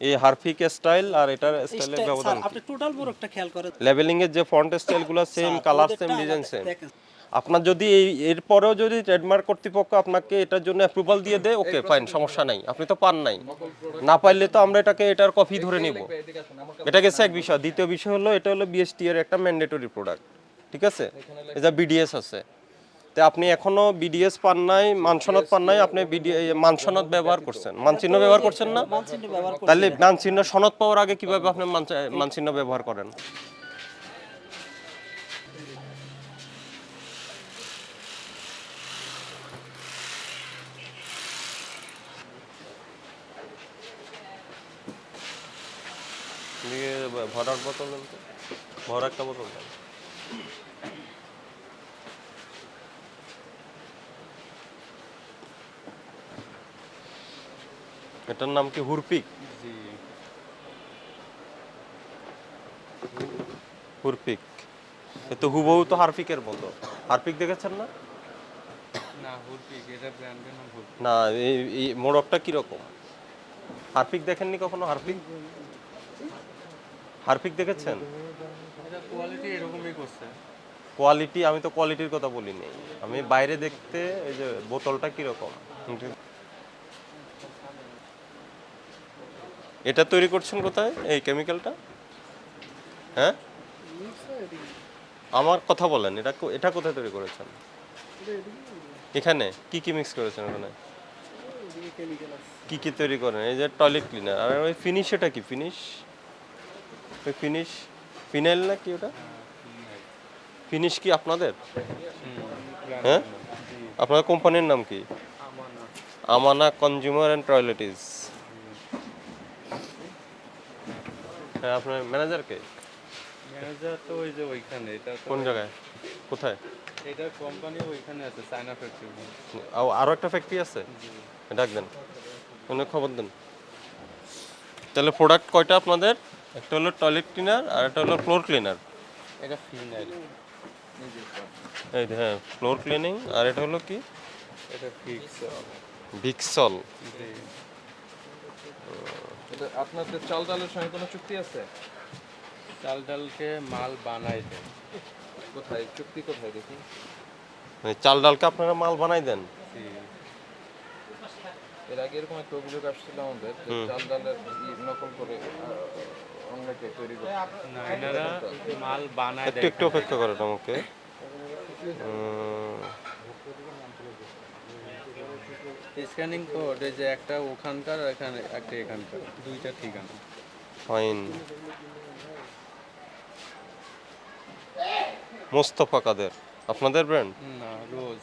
এই Harpic style আর এটার স্টাইলের ব্যবধান আপনি টোটাল মোড়কটা খেয়াল করেন লেভেলিং এর যে ফন্ট স্টাইলগুলো same, colour same, design same. আপনার যদি এরপরেও যদি ট্রেডমার্ক কর্তৃপক্ষ আপনাকে এটার জন্য অ্যাপ্রুভাল দিয়ে দেয়, ওকে ফাইন, সমস্যা নাই, আপনি তো পান নাই, না পাইলে তো আমরা এটার কপি ধরে নিব। এটা গেছে এক বিষয়। দ্বিতীয় বিষয় হলো এটা হলো বিএসটি এর একটা ম্যান্ডেটরি প্রোডাক্ট, ঠিক আছে? এটা বিডিএস আছে, তো আপনি এখনো বিডিএস পান নাই, মানসনদ পান নাই, আপনি মানসনদ ব্যবহার করছেন, মানচিহ্ন ব্যবহার করছেন না, মানচিহ্ন ব্যবহার করছি তাহলে মানচিহ্ন সনদ পাওয়ার আগে কিভাবে আপনি মানচিহ্ন ব্যবহার করেন? ভরার বোতল দেন তো, ভরা একটা বোতল দেন। এটার নাম কি হুরপিক? হুরপিক। এ তো হুবহু তো হারপিকের মতো। হারপিক দেখেছেন না? না, হুরপিক এটা ব্র্যান্ডের নাম হুরপিক। না, এই মোড়কটা কিরকম? হারপিক দেখেননি কখনো? হারপিক হারপিক দেখেছেন? এটা কোয়ালিটি এরকমই করছে। কোয়ালিটি, আমি তো কোয়ালিটির কথা বলিনি, আমি বাইরে দেখতে এই যে বোতলটা কিরকম। এটা তৈরি করছেন কোথায়, এই কেমিক্যালটা? হ্যাঁ, আমার কথা বলেন, এটা কোথায় তৈরি করেছেন? এখানে কি কি মিক্স করেছেন? ওখানে কি কি তৈরি করেন? এই যে টয়লেট ক্লিনার, আর ওই ফিনিশ, এটা কি ফিনিশ? ওই ফিনিশ ফিনাইল না কি ওটা? ফিনিশ কি আপনাদের? হ্যাঁ, আপনার কোম্পানির নাম কি? আমানা কনজিউমার অ্যান্ড টয়লেটিস। হ্যাঁ, আপনার ম্যানেজার কে? ম্যানেজার তো ওই যে ওইখানে, এটা তো কোন জায়গায়, কোথায়? এটা কোম্পানি ওইখানে আছে, চায়না ফ্যাক্টরি। আরও একটা ফ্যাক্টরি আছে, ডাক দেন, অনেক খবর দেন। তাহলে প্রোডাক্ট কয়টা আপনাদের? একটা হলো টয়লেট ক্লিনার আর একটা হলো ফ্লোর ক্লিনার। এটা ফিনাইল। এই যে, হ্যাঁ, ফ্লোর ক্লিনিং। আর এটা হলো কি? এটা ফিক্সল। ভিক্সল। জি। এটা আপনাদের চাল ডালের সঙ্গে কোনো চুক্তি আছে? চাল ডালকে মাল বানাই দেয়। কোথায় চুক্তি, কোথায় দেখি? মানে চাল ডালকে আপনারা মাল বানাই দেন? জি। এর আগে এরকম একটা অভিযোগ আসছিল আমাদের যে চাল ডালের নকল করে অনেকে তৈরি করে। না, এনারা মাল বানায় একটু দেয়। একটু অপেক্ষা করেন আমাকে। স্ক্যানিং কোড এই যে একটা ওখানকার, এখানে একটা এখানকার, দুইটা ঠিকানা। ফাইন। মোস্তফা কাদের আপনাদের ব্র্যান্ড? না, রোজ।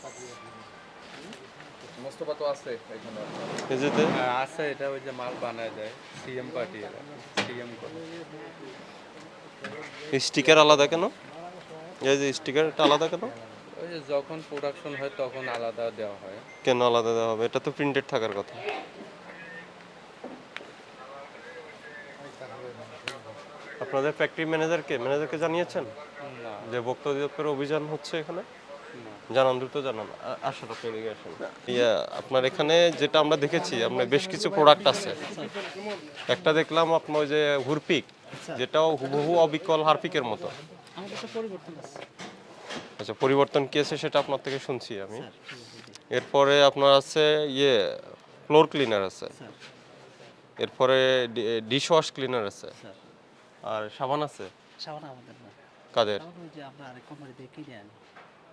মোস্তফা তো আছে এখানে। এই যে হ্যাঁ, আছে, এটা ওই যে মাল বানায় দেয় সিএম পার্টি, এরা সিএম করে। স্টিকার আলাদা কেন? এই যে স্টিকারটা আলাদা কেন? ওই যে যখন প্রোডাকশন হয় তখন আলাদা দেওয়া হয়। কেন আলাদা দেওয়া হবে? এটা তো প্রিন্টেড থাকার কথা। আপনাদের ফ্যাক্টরি ম্যানেজারকে জানিয়েছেন না, যে ভোক্তা অধিদপ্তরের অভিযান হচ্ছে এখানে? না। জানান, দ্রুত জানান। আসেন, আপনি এদিকে আসেন। আপনার এখানে যেটা আমরা দেখেছি, আপনার বেশ কিছু প্রোডাক্ট আছে। একটা দেখলাম আপনার ওই যে হুরপিক, যেটাও হুবহু অবিকল হারপিকের মতো। আমাদের একটা পরিবর্তন আছে আচ্ছা, পরিবর্তন কি আছে সেটা আপনার থেকে শুনছি আমি। এরপরে আপনার আছে ফ্লোর ক্লিনার আছে, স্যার। এরপরে ডিশ ওয়াশ ক্লিনার আছে, স্যার, আর সাবান আছে। সাবান আমাদের না। কাদের? সাবান ওই যে আমরা আরেক কোম্পানি থেকে কিনে আনি।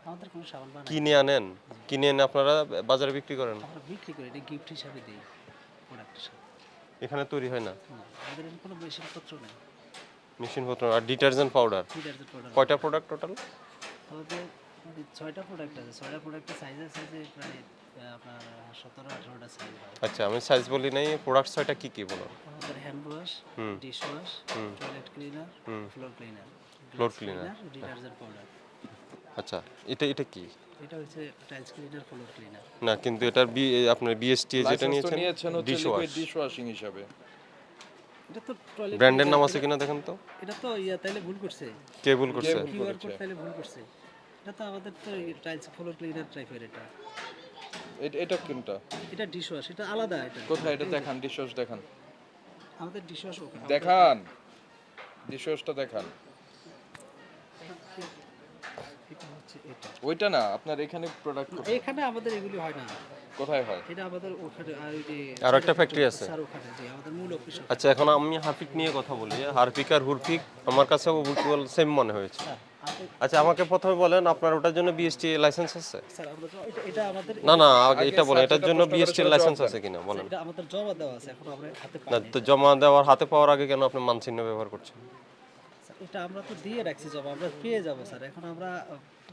আমাদের কোনো সাবান বানাই না। কিনে আনেন? কিনে এনে আপনারা বাজারে বিক্রি করেন? আমরা বিক্রি করি, এটা গিফট হিসাবে দিই প্রোডাক্টের সাথে। এখানে তৈরি হয় না? না, আমাদের এরকম কোনো মেশিনপত্র নেই। মেশিনপত্র আর ডিটারজেন্ট পাউডার ডিটারজেন্ট পাউডার। কয়টা প্রোডাক্ট টোটাল? আমাদের 6টা প্রোডাক্ট আছে। 6টা প্রোডাক্টের সাইজ আছে যে প্রায় আপনার 17-18টা সাইজ হয়। আচ্ছা, আমি সাইজ বলি নাই, প্রোডাক্ট ছয়টা কি কি বলো? আমাদের hand wash, dish wash, toilet cleaner, floor cleaner, floor cleaner, detergent powder. আচ্ছা, এটা কি? এটা হচ্ছে টাইলস ক্লিনার, ফ্লোর ক্লিনার। না, কিন্তু এটার আপনার বিএসটি যেটা লাইসেন্স তো নিয়েছেন নিয়েছেন হচ্ছে dish liquid wash, dish washing হিসাবে। এটা তো টয়লেট ব্র্যান্ডের নাম আছে কিনা দেখেন তো। এটা তো তাইলে ভুল করছে। কে ভুল করছে? কিউআর কোড তাইলে ভুল করছে। এটা তো আমাদের তো টাইলস ফ্লোর ক্লিনার টাইপের এটা। এটা কোনটা? এটা ডিশ ওয়াশ, এটা আলাদা এটা। কোথায় এটা দেখান, ডিশ ওয়াশ দেখান। আমাদের ডিশওয়াশ ওখানে দেখান, ডিশওয়াশটা দেখান। এটা হচ্ছে এটা। ওইটা না, আপনার এখানে প্রোডাক্ট এখানে আমাদের এগুলি হয় না, কোথায় হয়? এটা আমাদের ওখানে আর ওই যে আর একটা ফ্যাক্টরি আছে। স্যার ওখানে যে আমাদের মূল অফিস। আচ্ছা, এখন আমি হারপিক নিয়ে কথা বলি। হারপিক আর হুরপিক আমার কাছে সেম মনে হয়েছে। আচ্ছা, আমাকে প্রথমে বলেন আপনার ওটার জন্য বিএসটি লাইসেন্স আছে? স্যার আমরা এটা আমাদের না না, আগে আগে এটা বলেন, স্যার এটার যেটা জন্য প্রশ্ন বিএসটি করেছিল লাইসেন্স জবাব আছে কিনা বলেন। এটা আমাদের জমা দেওয়া আছে, এখন আমরা হাতে না, পাই তো জমা দেওয়ার হাতে পাওয়ার আগে কেন আপনি মানচিহ্ন ব্যবহার করছেন? এটা আমরা তো দিয়ে রাখছি জমা, আমরা পেয়ে যাব স্যার। এখন আমরা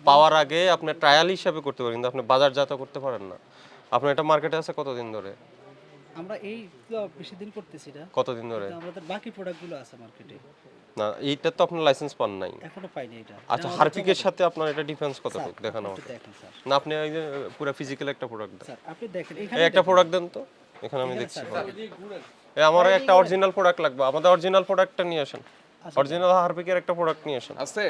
পাওয়ার আগে আপনি ট্রায়াল হিসাবে করতে পারেন, কিন্তু আপনি বাজারজাত করতে পারেন না। আপনার এটা মার্কেটে আছে কতদিন ধরে? আমরা এই তো বেশি দিন করতেছি না, কতদিন ধরে? কিন্তু আমাদের বাকি প্রোডাক্টগুলো আছে মার্কেটে, না, এইটা তো আপনি লাইসেন্স পান নাই। এখনো পাইনি এটা। আচ্ছা, হারপিকের সাথে আপনার এটা ডিফারেন্স কতটুকু দেখানো একটু আমাকে। দেখেন স্যার। না, আপনি এই যে পুরো ফিজিক্যাল একটা প্রোডাক্ট দেন। স্যার আপনি দেখেন এই এখানে একটা প্রোডাক্ট দেন তো, এখানে আমি দেখছি। এই আমার একটা অরিজিনাল প্রোডাক্ট লাগবে, আমাদের অরিজিনাল প্রোডাক্টটা নিয়ে আসেন। অরিজিনাল হারপিকের একটা প্রোডাক্ট নিয়ে আসেন। আছে?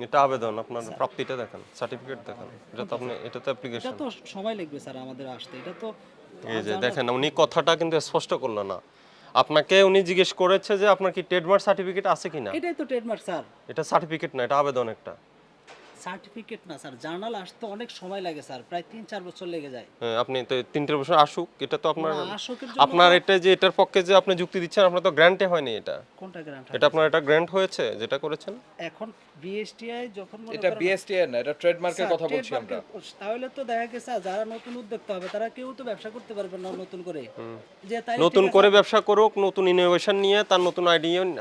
এটা আবেদন, আপনার প্রাপ্তিটা দেখান, সার্টিফিকেট দেখান। এটা তো আপনি, এটা তো এটা অ্যাপ্লিকেশন। তো সময় লাগবে স্যার আমাদের আসতে, এটা তো এই যে দেখেন, উনি কথাটা কিন্তু স্পষ্ট করলো না। আপনাকে উনি জিজ্ঞেস করেছে যে আপনার কি ট্রেডমার্ক সার্টিফিকেট আছে কিনা। এটাই তো ট্রেডমার্ক স্যার, এটা সার্টিফিকেট না, এটা আবেদন একটা। সার্টিফিকেট না স্যার। জার্নাল আসতে অনেক সময় লাগে স্যার, প্রায় 3-4 বছর লেগে যায়। হ্যাঁ, আপনি তো 3 বছর আসুক, এটা তো আপনার না, আসকের জন্য আপনার এটা যে এটার পক্ষে যে আপনি যুক্তি দিচ্ছেন, আপনার তো গ্র্যান্টে হয়নি এটা। কোনটা গ্রান্ট? এটা আপনার এটা গ্র্যান্ট হয়েছে যেটা করেছেন? এখন বিএসটিআই যখন মনে এটা করেন- বিএসটিআই না, এটা ট্রেডমার্কের স্যার, কথা বলছি আমরা। ট্রেডমার্কের- তাহলে তো দেখা গেছে যারা নতুন উদ্যোক্তা হবে তারা কেউ তো ব্যবসা করতে পারবে না নতুন করে, যে তাই নতুন করে ব্যবসা করুক, নতুন ইনোভেশন নিয়ে, তার নতুন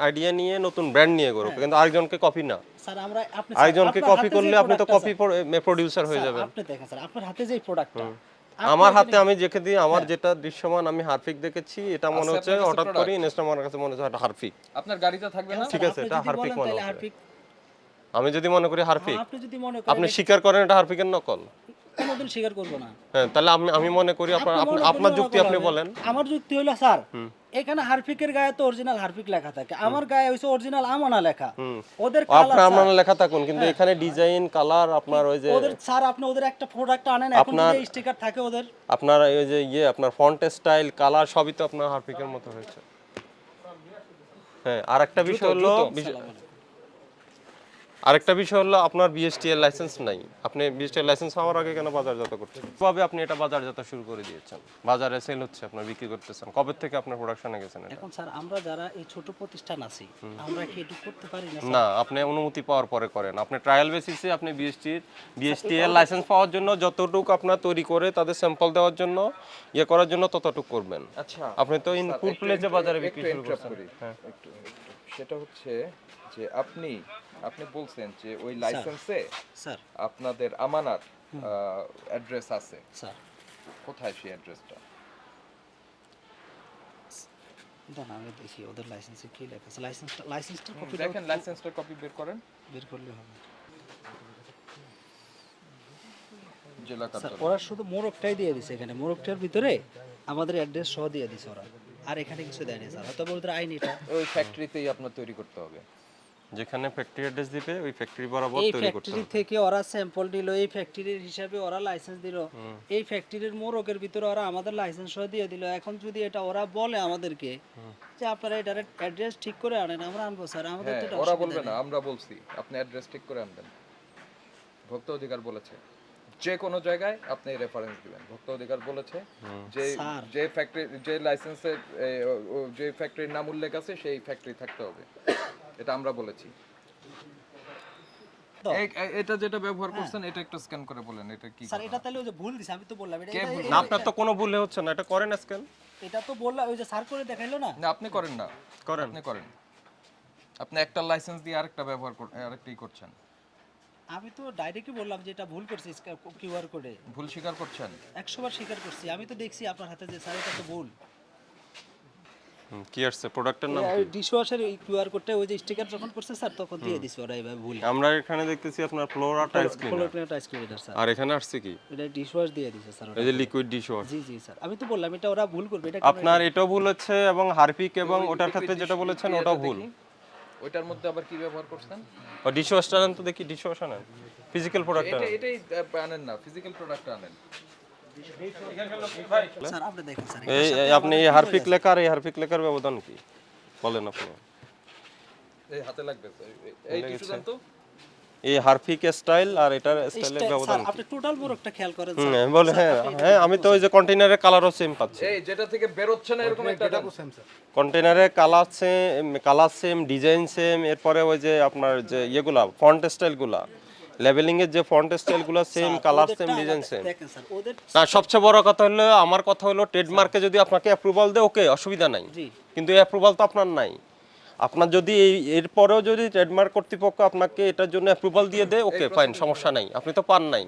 আইডিয়া নিয়ে, নতুন ব্র্যান্ড নিয়ে করুক, কিন্তু আরেকজনকে কপি না। স্যার আমরা আপনি আরেকজনকে কপি করলে আপনি তো কপি প্রোডিউসার হয়ে যাবেন। আপনি দেখেন স্যার আপনার হাতে যে প্রোডাক্টটা আমার হাতে আমি দেখে দিই, আমার যেটা দৃশ্যমান, আমি হারপিক দেখেছি, এটা মনে হচ্ছে আপনার কাছে হঠাৎ product? করে ইনস্টা আমার কাছে মনে হচ্ছে এটা হারপিক। আপনার গাড়িতে থাকবে না? ঠিক আছে, এটা হারপিক মনে করে। হারপিক। আমি যদি মনে করি হারপিক, আপনি যদি মনে আপনি করেন স্বীকার করেন এটা হারপিকের নকল, কোনোদিন স্বীকার করব না। হ্যাঁ, তাহলে আমি মনে করি আপনি মনে আপনার করলে যুক্তি নকল আপনি হবে। বলেন। আমার যুক্তি হলো স্যার, এখানে হারপিকের গায়ে তো অরিজিনাল হারপিক লেখা থাকে, আমার গায়ে হইছে অরিজিনাল আমানা লেখা। ওদের আপনার কালার আমার লেখা থাকুন, কিন্তু এখানে ডিজাইন কালার আপনার ওই যে ওদের স্যার আপনি ওদের একটা প্রোডাক্ট আনেন, এখন যদি স্টিকার থাকে ওদের, আপনার ওই যে আপনার ফন্ট স্টাইল কালার সবই তো আপনার হারপিকের মতো হয়েছে। হ্যাঁ, আরেকটা বিষয় হলো আপনার বিএসটিএল লাইসেন্স নাই। আপনি বিএসটিএল লাইসেন্স হওয়ার আগে কেন বাজারজাত করছেন? কিভাবে আপনি এটা বাজারজাত শুরু করে দিয়েছেন? বাজারে সেল হচ্ছে, আপনার বিক্রি করতেছেন, কবে থেকে আপনার প্রোডাকশনে গেছেন এটা? এখন স্যার আমরা যারা এই ছোট প্রতিষ্ঠান আছি আমরা কি এটুকু করতে পারি না? না, আপনি অনুমতি পাওয়ার পরে করেন। আপনি ট্রায়াল বেসিসে আপনি বিএসটিএল লাইসেন্স পাওয়ার জন্য যতটুকু আপনার তৈরি করে তাদের স্যাম্পল দেওয়ার জন্য করার জন্য ততটুকু করবেন। আচ্ছা, আপনি তো ইন ফুল প্লেজে বাজারে বিক্রি শুরু interrupt করছেন। করি। হ্যাঁ, একটু। সেটা হচ্ছে যে আপনি বলছেন যে ওই লাইসেন্সে স্যার আপনাদের আমানার অ্যাড্রেস আছে। স্যার কোথায় সেই অ্যাড্রেসটা? দাঁড়ান আমি দেখি ওদের লাইসেন্সে কি লেখা আছে। লাইসেন্সটা কপি দেখেন, লাইসেন্সটার কপি বের করেন। বের করলে হবে। জেলা স্যার কার্যালয়। ওরা শুধু মোড়কটাই দিয়ে দিছে, এখানে মোড়কটার ভিতরে আমাদের অ্যাড্রেস সহ দিয়ে দিছে ওরা, আর এখানে কিছু দেয়নি স্যার। হয়তো ওদের আইন এটা, ওই ফ্যাক্টরিতেই আপনার তৈরি করতে হবে। যেখানে ফ্যাক্টরি অ্যাড্রেস দিবে ওই ফ্যাক্টরি বরাবর এই তৈরি করতে ফ্যাক্টরি হবে। থেকে ওরা স্যাম্পল দিল, এই ফ্যাক্টরির হিসাবে ওরা লাইসেন্স দিল, এই ফ্যাক্টরির মোড়কের ভিতরে ওরা আমাদের লাইসেন্স সহ দিয়ে দিল। এখন যদি এটা ওরা বলে আমাদেরকে যে আপনারা এটার অ্যাড্রেস ঠিক করে আনেন, আমরা আনবো স্যার, আমাদের তো হ্যাঁ, এটা ওরা অসুবিধা বলবে নেই। না, আমরা বলছি আপনি অ্যাড্রেস ঠিক করে আনবেন। ভোক্তা অধিকার বলেছে যে কোনো জায়গায় আপনি রেফারেন্স দিবেন। ভোক্তা অধিকার বলেছে যে স্যার। যে ফ্যাক্টরি, যে লাইসেন্সে যে ফ্যাক্টরির নাম উল্লেখ আছে সেই ফ্যাক্টরি থাকতে হবে। এটা আমরা বলেছি। তো এটা যেটা ব্যবহার করছেন এটা একটু স্ক্যান করে বলেন এটা কি। স্যার এটা তাহলে ওই যে ভুল দিছে, আমি তো বললাম এটা না, আপনার তো কোনো ভুল হচ্ছে না, এটা করেন আজকাল। এটা তো বললাম, ওই যে স্যার করে দেখাইলো না। না, আপনি করেন না, করেন। আপনি করেন। আপনি একটা লাইসেন্স দিয়ে আরেকটা ব্যবহার আরেকটাই করছেন। আমি তো ডাইরেক্টই বললাম যে এটা ভুল করছি, কিউআর কোডে ভুল স্বীকার করছেন। 100 বার স্বীকার করছি। আমি তো দেখছি আপনার হাতে যে স্যার এটা তো ভুল। কি আসছে প্রোডাক্টের নাম কি? ডিশওয়াশের এই কিউআর কোডটা ওই যে স্টিকার যখন করছে স্যার তখন দিয়ে দিছে ওরা এইভাবে ভুল। আমরা এখানে দেখতেছি আপনার ফ্লোরা টাইলস ক্লিনার, ফ্লোরক্লিনার টাইস ক্লিনার স্যার, আর এখানে আসছে কি এটা ডিশওয়াশ দিয়ে দিছে স্যার ওরা। এই যে লিকুইড ডিশওয়াশ। জি জি স্যার, আমি তো বললাম এটা ওরা ভুল করবে, এটা আপনার এটাও ভুল হচ্ছে এবং হারপিক এবং ওটার ক্ষেত্রে যেটা বলেছেন ওটাও ভুল। ওইটার মধ্যে আবার কি ব্যবহার করছেন? ও ডিশওয়াশটা আনেন তো দেখি, ডিশওয়াশ আনেন, ফিজিক্যাল প্রোডাক্ট আনেন। এটাই আনেন না, ফিজিক্যাল প্রোডাক্ট আনেন। স্যার আপনি দেখেন স্যার এই আপনি এই হারপিক লেখা আর এই হারপিক লেখার ব্যবধান কি বলেন আপনি? এই হাতে লাগবে তো। এই টিস্যু দেন তো। এই হারপিক স্টাইল আর এটার স্টাইলের ব্যবধান স্যার কি? আপনি টোটাল মোড়কটা খেয়াল করেন হুম, স্যার। বলে হ্যাঁ আমি তো ওই যে কন্টেইনারের কালারও সেম পাচ্ছি। এই যেটা থেকে বের হচ্ছে না এরকম একটা দেন। কন্টেইনারের কালার সেম ডিজাইন সেম, এরপরে ওই যে আপনার যে ইয়েগুলা ফন্ট স্টাইলগুলা লেবেলিং এর যে ফন্ট স্টাইলগুলো same, colour same, design same. দেখেন স্যার ওদের না সবচেয়ে বড় কথা হলো আমার কথা হলো ট্রেডমার্কে যদি আপনাকে অ্যাপ্রুভাল দেয় ওকে অসুবিধা নাই, জি কিন্তু এই অ্যাপ্রুভাল তো আপনার নাই। আপনার যদি এরপরেও যদি ট্রেডমার্ক কর্তৃপক্ষ আপনাকে এটার জন্য অ্যাপ্রুভাল দিয়ে দেয় ওকে ফাইন, সমস্যা নাই, আপনি তো পান নাই,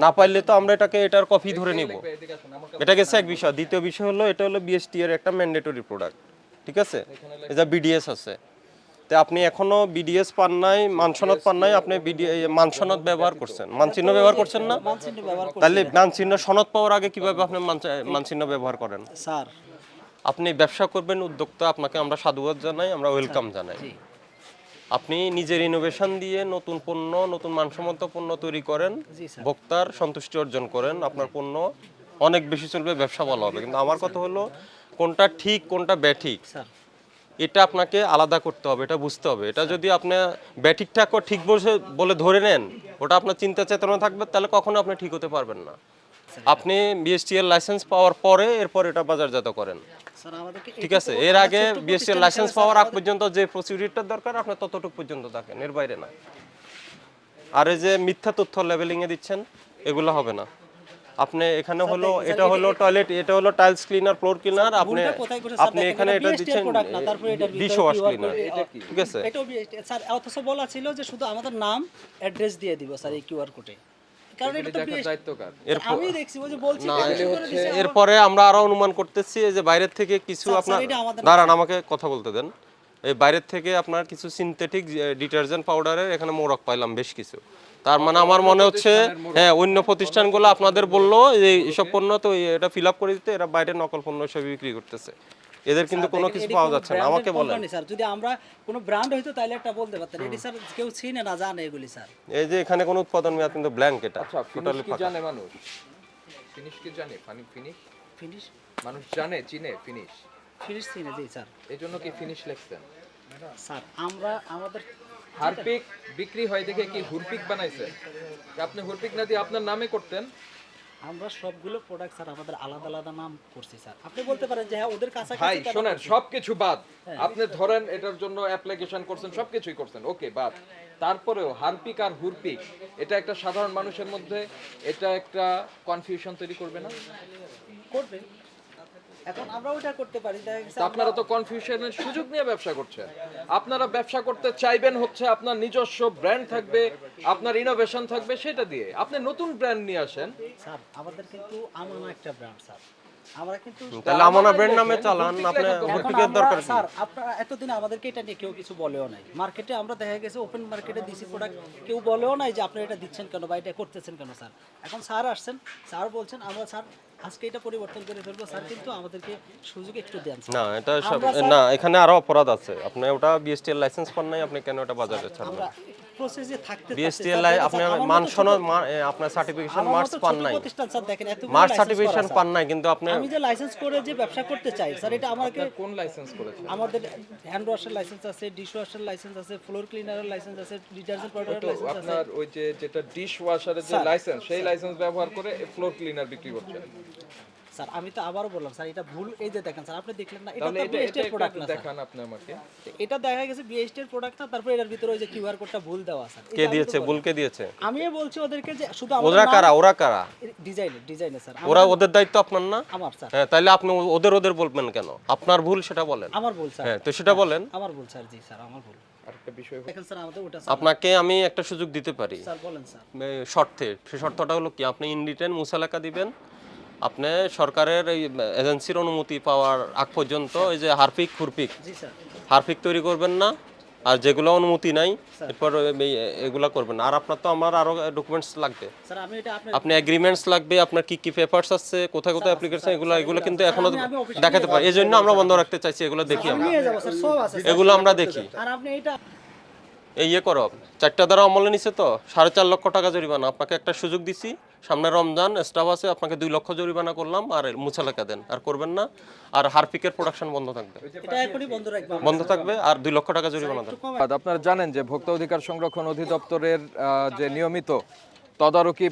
না পাইলে তো আমরা এটার কপি ধরে নিব। এদিকে আসুন আমার কাছে। এটা গেছে এক বিষয়। দ্বিতীয় বিষয় হলো এটা হলো বিএসটি এর একটা ম্যান্ডেটরি প্রোডাক্ট, ঠিক আছে? এটা বিডিএস আছে, তো আপনি এখনো বিডিএস পান নাই, মানসনদ পান নাই, আপনি মানসনদ ব্যবহার করছেন, মানচিহ্ন ব্যবহার করছেন না, মানচিহ্ন ব্যবহার করছি তাহলে মানচিহ্ন সনদ পাওয়ার আগে কিভাবে আপনি মানচিহ্ন ব্যবহার করেন? স্যার। আপনি ব্যবসা করবেন, উদ্যোক্তা, আপনাকে আমরা সাধুবাদ জানাই, আমরা ওয়েলকাম জানাই। জি আপনি নিজের ইনোভেশন দিয়ে নতুন পণ্য, নতুন মানসম্মত পণ্য তৈরি করেন, জি স্যার। ভোক্তার সন্তুষ্টি অর্জন করেন, আপনার পণ্য অনেক বেশি চলবে, ব্যবসা ভালো হবে। কিন্তু আমার কথা হলো কোনটা ঠিক কোনটা ব্যাঠিক স্যার এটা আপনাকে আলাদা করতে হবে, এটা বুঝতে হবে। এটা যদি আপনি ব্যাঠিকটা ঠিক বলে ধরে নেন, ওটা আপনার চিন্তা চেতনা থাকবে, তাহলে কখনো আপনি ঠিক হতে পারবেন না। আপনি বিএসটিএল লাইসেন্স পাওয়ার পরে এরপর এটা বাজারজাত করেন, স্যার আমাদেরকে ঠিক আছে? এর আগে বিএসটিএল লাইসেন্স পাওয়ার আগ পর্যন্ত যে প্রসিডিউরটা দরকার আপনার ততটুকু পর্যন্ত থাকেন, এর বাইরে না। আর এই যে মিথ্যা তথ্য লেবেলিং এ দিচ্ছেন এগুলো হবে না। আপনি এখানে হলো এটা হলো টয়লেট, এটা হলো টাইলস ক্লিনার, ফ্লোর ক্লিনার, আপনি ভুলটা কোথায় করেছে স্যার? আপনি দেখেন, এখানে এটা BST দিচ্ছেন product না, তারপরে এটার ভিতরে dish wash QR cleaner, code, ঠিক আছে? এটাও BST স্যার। অথচ বলা ছিল যে শুধু আমাদের নাম অ্যাড্রেস দিয়ে দিব স্যার এই কিউআর কোডে, কারণ এটা তো দেখার BST দায়িত্ব কার? আমি দেখছি ওই যে বলছি না, BST করে দিছে, এরপরে আমরা আরো অনুমান করতেছি যে বাইরের থেকে কিছু স্যার, আপনার এটা আমাদের দাঁড়ান আমাকে কথা বলতে দেন। এই বাইরের থেকে আপনার কিছু সিনথেটিক ডিটারজেন্ট পাউডারের এখানে মোড়ক পাইলাম বেশ কিছু। তার মানে আমার মনে হচ্ছে হ্যাঁ অন্য প্রতিষ্ঠানগুলো আপনাদের বললো যে এইসব পণ্য তো এটা ফিল আপ করে দিতে, এরা বাইরে নকল পণ্য হিসেবে বিক্রি করতেছে, এদের কিন্তু কোনো কিছু পাওয়া যাচ্ছে না। আমাকে বলেন, স্যার যদি আমরা কোনো ব্র্যান্ড হইতো তাহলে একটা বলতে পারতেন, এটি স্যার কেউ চিনে না, জানে এগুলি স্যার। এই যে এখানে কোনো উৎপাদন মেয়াদ কিন্তু ব্ল্যাঙ্ক, এটা আচ্ছা টোটালি ফিনিশ কি ফাঁকা। জানে মানুষ? ফিনিশ কি জানে? ফিনিশ ফিনিশ মানুষ জানে, চিনে ফিনিশ। ফিনিশ চিনে জি স্যার। এই জন্য কি ফিনিশ লিখছেন? স্যার আমরা আমাদের হারপিক বিক্রি হয় দেখে কি হুরপিক বানাইছেন? আপনি হুরপিক না দিয়ে আপনার নামে করতেন। আমরা সবগুলো প্রোডাক্ট স্যার আমাদের আলাদা আলাদা নাম করছি স্যার। আপনি বলতে পারেন যে হ্যাঁ ওদের ভাই কাছাকাছি কেন শোনেন, করছি? সবকিছু বাদ। আপনি ধরেন এটার জন্য অ্যাপ্লিকেশন করছেন, সবকিছুই করছেন, ওকে বাদ। তারপরেও হারপিক আর হুরপিক এটা একটা সাধারণ মানুষের মধ্যে এটা একটা কনফিউশন তৈরি করবে না? করবে। এখন আমরা ওটা করতে পারি, দেখা গেছে তা আপনারা তো কনফিউশনের সুযোগ নিয়ে ব্যবসা করছেন। আপনারা ব্যবসা করতে চাইবেন হচ্ছে আপনার নিজস্ব ব্র্যান্ড থাকবে, আপনার ইনোভেশন থাকবে, সেটা দিয়ে আপনি নতুন ব্র্যান্ড নিয়ে আসেন। স্যার আমাদের কিন্তু আমানা একটা ব্র্যান্ড স্যার, আমরা কিন্তু তাহলে আমানা ব্র্যান্ড নামে চালান, আপনি এখন হুরপিকের আমরা- দরকার কি? স্যার আপনারা এতদিন আমাদেরকে এটা নিয়ে কেউ কিছু বলেও নাই। মার্কেটে আমরা দেখা গেছে ওপেন মার্কেটে দিছি প্রোডাক্ট, কেউ বলেও নাই যে আপনারা এটা দিচ্ছেন কেন বা এটা করতেছেন কেন স্যার। এখন স্যার আসছেন, স্যার বলছেন আমরা স্যার আজকে এটা পরিবর্তন করে ফেলবো স্যার, কিন্তু আমাদেরকে সুযোগ একটু দেন স্যার। না এটা সব আমরা স্যার- না, এখানে আরো অপরাধ আছে। আপনি ওটা বিএসটিএল লাইসেন্স পান নাই, আপনি কেন এটা বাজারে ছাড়বেন? আমরা প্রসেসে থাকতে বিএসটিএল আপনি মানসনদ আপনার সার্টিফিকেশন মার্কস পান নাই, প্রতিষ্ঠান স্যার দেখেন এত মার্কস সার্টিফিকেশন পান নাই, কিন্তু আপনি আমি যে লাইসেন্স করে যে ব্যবসা করতে চাই স্যার, এটা আমাকে কোন লাইসেন্স করেছেন? আমাদের হ্যান্ড ওয়াশের লাইসেন্স আছে, ডিশ ওয়াশের লাইসেন্স আছে, ফ্লোর ক্লিনারের লাইসেন্স আছে, ডিটারজেন্ট পাউডারের তো লাইসেন্স আছে। আপনার ওই যে যেটা ডিশ ওয়াশারের যে লাইসেন্স, সেই লাইসেন্স ব্যবহার করে ফ্লোর ক্লিনার বিক্রি করছেন। স্যার আমি তো আবারও বললাম স্যার এটা ভুল। এই যে দেখেন স্যার আপনি দেখলেন না, এটা তাহলে তো এটা বিএসটি এর একটু প্রোডাক্ট না স্যার। দেখান আপনি আমাকে। এটা দেখা গেছে বিএসটি এর প্রোডাক্ট না, তারপরে এর ভিতরে ওই যে কিউআর কোডটা ভুল দেওয়া স্যার। কে দিয়েছে, বুলকে দিয়েছে? আমিও বলছি ওদেরকে যে শুধু ওরা কারা, ওরা কারা? ডিজাইনে স্যার ওরা ওদের দায়িত্ব আপনার না? আমার স্যার হ্যাঁ, তাহলে আপনি ওদের বলবেন কেন? আপনার ভুল সেটা বলেন। আমার ভুল স্যার, হ্যাঁ, তো সেটা বলেন। আমার ভুল স্যার, জি স্যার আমার ভুল। আরেকটা বিষয় দেখেন স্যার আমাদের ওটা আপনাকে আমি একটা সুযোগ দিতে পারি স্যার বলেন স্যার। শর্তে। সেই শর্তটা হলো কি, আপনি ইন রিটেন মুসালাকা দিবেন, আপনি সরকারের এই এজেন্সির অনুমতি পাওয়ার আগ পর্যন্ত এই যে হারপিক খুরপিক জি স্যার হারপিক তৈরি করবেন না, আর যেগুলো অনুমতি নাই এরপর এগুলা করবেন না। আর আপনার তো আমার আরো ডকুমেন্টস লাগবে, স্যার আমি এটা আপনার আপনি এগ্রিমেন্টস লাগবে, আপনার কি কি পেপারস আছে, কোথায় কোথায় অ্যাপ্লিকেশন, এগুলো কিন্তু এখনো আমি অফিসে দেখাতে পারি। এই জন্য আমরা বন্ধ রাখতে চাইছি, এগুলো দেখি আমরা, নিয়ে যাবো স্যার, সব আছে স্যার। এগুলো আমরা দেখি। আর আপনি এটা এই ইয়ে করো, 4টা দ্বারা আমলে নিছে তো 4.5 লক্ষ টাকা জরিমানা। আপনাকে একটা সুযোগ দিছি, সামনে রমজান স্টাফ আছে, আপনাকে 2 লক্ষ জরিমানা করলাম, আর মুছা লেখা দেন, আর করবেন না। আর হারপিকের প্রোডাকশন বন্ধ থাকবে, এটা এখনই বন্ধ রাখবো আমরা। বন্ধ থাকবে, আর 2 লক্ষ টাকা জরিমানা দেন। আপনারা জানেন যে ভোক্তা অধিকার সংরক্ষণ অধিদপ্তরের যে নিয়মিত তদারকি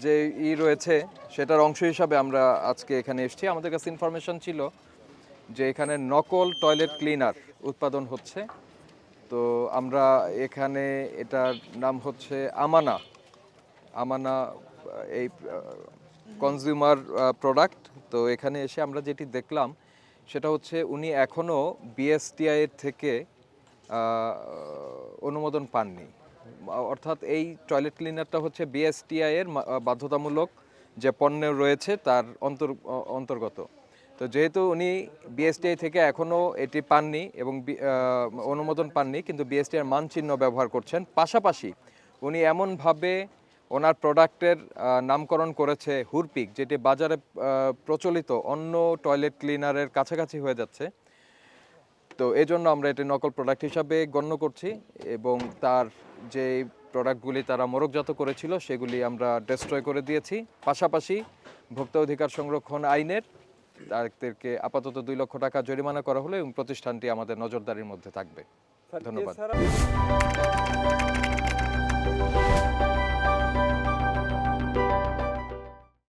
যে রয়েছে, সেটার অংশ হিসাবে আমরা আজকে এখানে এসেছি। আমাদের কাছে ইনফরমেশন ছিল যে এখানে নকল টয়লেট ক্লিনার উৎপাদন হচ্ছে। তো আমরা এখানে, এটার নাম হচ্ছে আমানা এই কনজিউমার প্রোডাক্ট। তো এখানে এসে আমরা যেটি দেখলাম সেটা হচ্ছে উনি এখনও বিএসটিআই এর থেকে অনুমোদন পাননি। অর্থাৎ এই টয়লেট ক্লিনারটা হচ্ছে বিএসটিআই এর বাধ্যতামূলক যে পণ্য রয়েছে তার অন্তর্গত। তো যেহেতু উনি বিএসটিআই থেকে এখনও এটি পাননি এবং অনুমোদন পাননি, কিন্তু বিএসটিআই এর মানচিহ্ন ব্যবহার করছেন, পাশাপাশি উনি এমনভাবে ওনার প্রোডাক্টের নামকরণ করেছে হুরপিক, যেটি বাজারে প্রচলিত অন্য টয়লেট ক্লিনারের কাছাকাছি হয়ে যাচ্ছে। তো এই জন্য আমরা এটি নকল প্রোডাক্ট হিসাবে গণ্য করছি, এবং তার যে প্রোডাক্টগুলি তারা মোড়কজাত করেছিল সেগুলি আমরা ডেস্ট্রয় করে দিয়েছি। পাশাপাশি ভোক্তা অধিকার সংরক্ষণ আইনের তাদেরকে আপাতত 2 লক্ষ টাকা জরিমানা করা হলো, এবং প্রতিষ্ঠানটি আমাদের নজরদারির মধ্যে থাকবে। ধন্যবাদ।